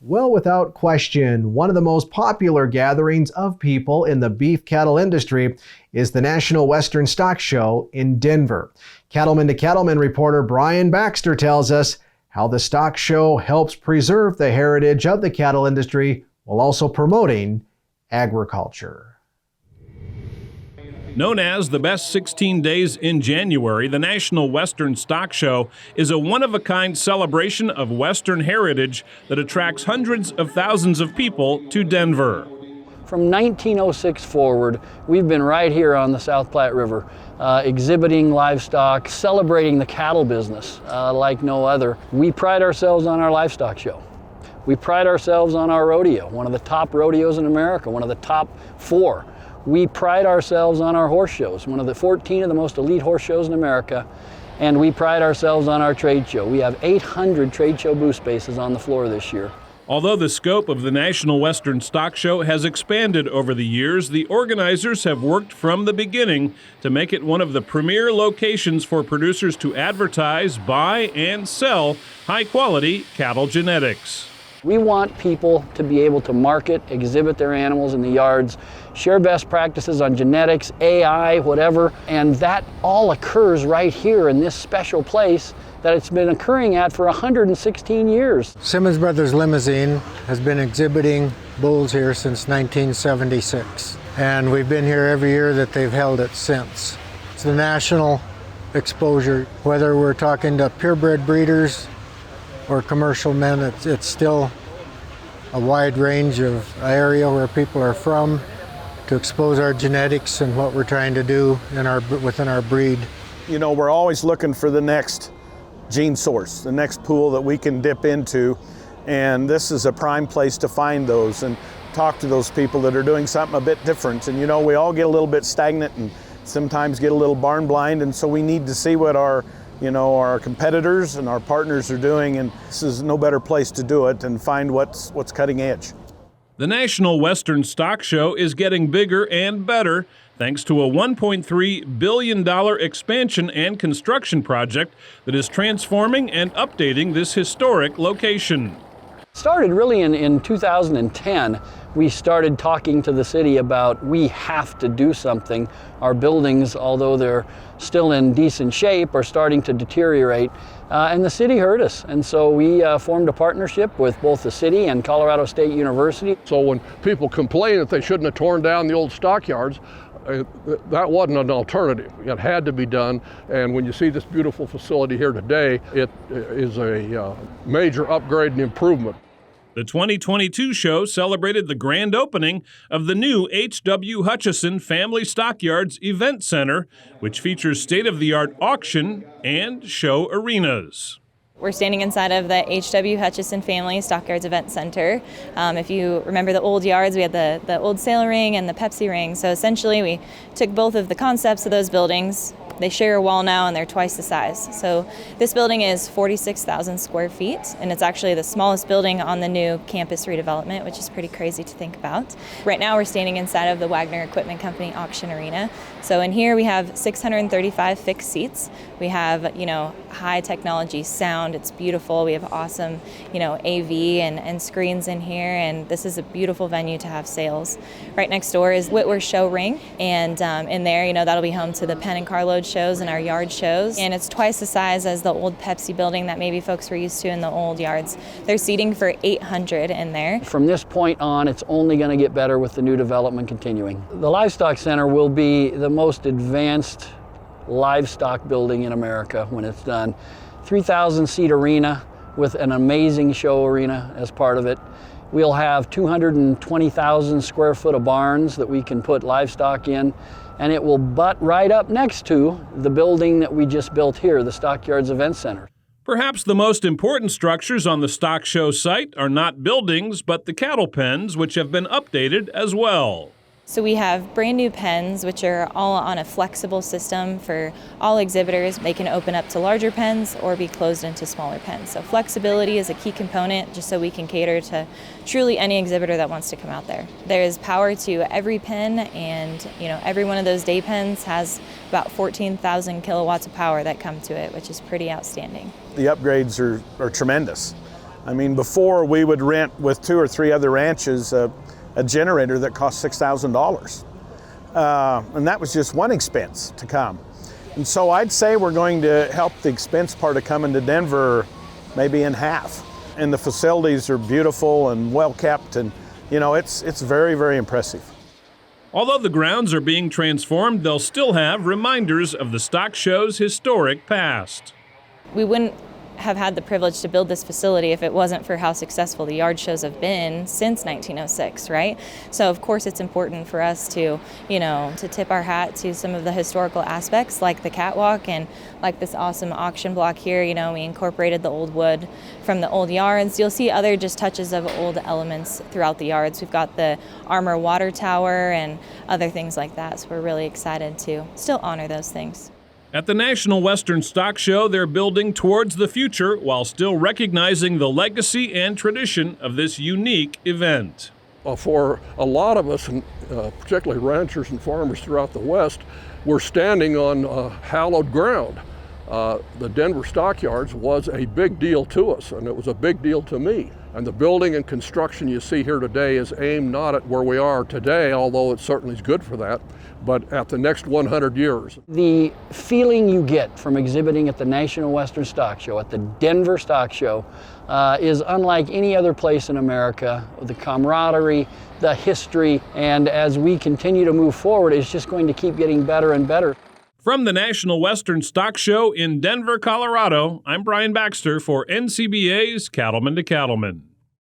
Well, without question, one of the most popular gatherings of people in the beef cattle industry is the National Western Stock Show in Denver. Cattleman to Cattleman reporter Brian Baxter tells us how the stock show helps preserve the heritage of the cattle industry while also promoting agriculture. Known as the best 16 days in January, the National Western Stock Show is a one-of-a-kind celebration of Western heritage that attracts hundreds of thousands of people to Denver. From 1906 forward, we've been right here on the South Platte River, exhibiting livestock, celebrating the cattle business like no other. We pride ourselves on our livestock show. We pride ourselves on our rodeo, one of the top rodeos in America, one of the top 4. We pride ourselves on our horse shows, one of the 14 of the most elite horse shows in America, and we pride ourselves on our trade show. We have 800 trade show booth spaces on the floor this year. Although the scope of the National Western Stock Show has expanded over the years, the organizers have worked from the beginning to make it one of the premier locations for producers to advertise, buy, and sell high-quality cattle genetics. We want people to be able to market, exhibit their animals in the yards, share best practices on genetics, AI, whatever, and that all occurs right here in this special place that it's been occurring at for 116 years. Simmons Brothers Limousine has been exhibiting bulls here since 1976, and we've been here every year that they've held it since. It's the national exposure, whether we're talking to purebred breeders or commercial men, it's still a wide range of area where people are from to expose our genetics and what we're trying to do within our breed. You know, we're always looking for the next gene source, the next pool that we can dip into, and this is a prime place to find those and talk to those people that are doing something a bit different. And you know, we all get a little bit stagnant and sometimes get a little barn blind, and so we need to see what our competitors and our partners are doing, and this is no better place to do it and find what's cutting edge. The National Western Stock Show is getting bigger and better thanks to a $1.3 billion expansion and construction project that is transforming and updating this historic location. Started really in 2010. We started talking to the city about we have to do something. Our buildings, although they're still in decent shape, are starting to deteriorate, and the city heard us. And so we formed a partnership with both the city and Colorado State University. So when people complain that they shouldn't have torn down the old stockyards, that wasn't an alternative. It had to be done, and when you see this beautiful facility here today, it is a major upgrade and improvement. The 2022 show celebrated the grand opening of the new H.W. Hutchison Family Stockyards Event Center, which features state-of-the-art auction and show arenas. We're standing inside of the H.W. Hutchison Family Stockyards Event Center. If you remember the old yards, we had the old sail ring and the Pepsi ring. So essentially we took both of the concepts of those buildings. They share a wall now and they're twice the size. So this building is 46,000 square feet, and it's actually the smallest building on the new campus redevelopment, which is pretty crazy to think about. Right now we're standing inside of the Wagner Equipment Company auction arena. So in here we have 635 fixed seats. We have, high technology sound. It's beautiful. We have awesome, AV and screens in here, and this is a beautiful venue to have sales. Right next door is Whitworth Show Ring, and in there, that'll be home to the Penn and Carload shows and our yard shows. And it's twice the size as the old Pepsi building that maybe folks were used to in the old yards. There's seating for 800 in there. From this point on, it's only going to get better with the new development continuing. The Livestock Center will be the most advanced livestock building in America when it's done. 3,000 seat arena with an amazing show arena as part of it. We'll have 220,000 square foot of barns that we can put livestock in, and it will butt right up next to the building that we just built here, the Stockyards Event Center. Perhaps the most important structures on the stock show site are not buildings, but the cattle pens, which have been updated as well. So we have brand new pens, which are all on a flexible system for all exhibitors. They can open up to larger pens or be closed into smaller pens. So flexibility is a key component, just so we can cater to truly any exhibitor that wants to come out there. There's power to every pen, and every one of those day pens has about 14,000 kilowatts of power that come to it, which is pretty outstanding. The upgrades are tremendous. I mean, before we would rent with 2 or 3 other ranches a generator that cost $6,000. And that was just one expense to come. And so I'd say we're going to help the expense part of coming to Denver maybe in half. And the facilities are beautiful and well kept, and you know, it's very, very impressive. Although the grounds are being transformed, they'll still have reminders of the stock show's historic past. We wouldn't have had the privilege to build this facility if it wasn't for how successful the yard shows have been since 1906, right? So of course it's important for us to, to tip our hat to some of the historical aspects like the catwalk and like this awesome auction block here. We incorporated the old wood from the old yards. You'll see other just touches of old elements throughout the yards. We've got the armor water tower and other things like that. So we're really excited to still honor those things. At the National Western Stock Show, they're building towards the future while still recognizing the legacy and tradition of this unique event. For a lot of us, and particularly ranchers and farmers throughout the West, we're standing on hallowed ground. The Denver Stockyards was a big deal to us, and it was a big deal to me. And the building and construction you see here today is aimed not at where we are today, although it certainly is good for that, but at the next 100 years. The feeling you get from exhibiting at the National Western Stock Show, at the Denver Stock Show, is unlike any other place in America. The camaraderie, the history, and as we continue to move forward, it's just going to keep getting better and better. From the National Western Stock Show in Denver, Colorado, I'm Brian Baxter for NCBA's Cattleman to Cattleman.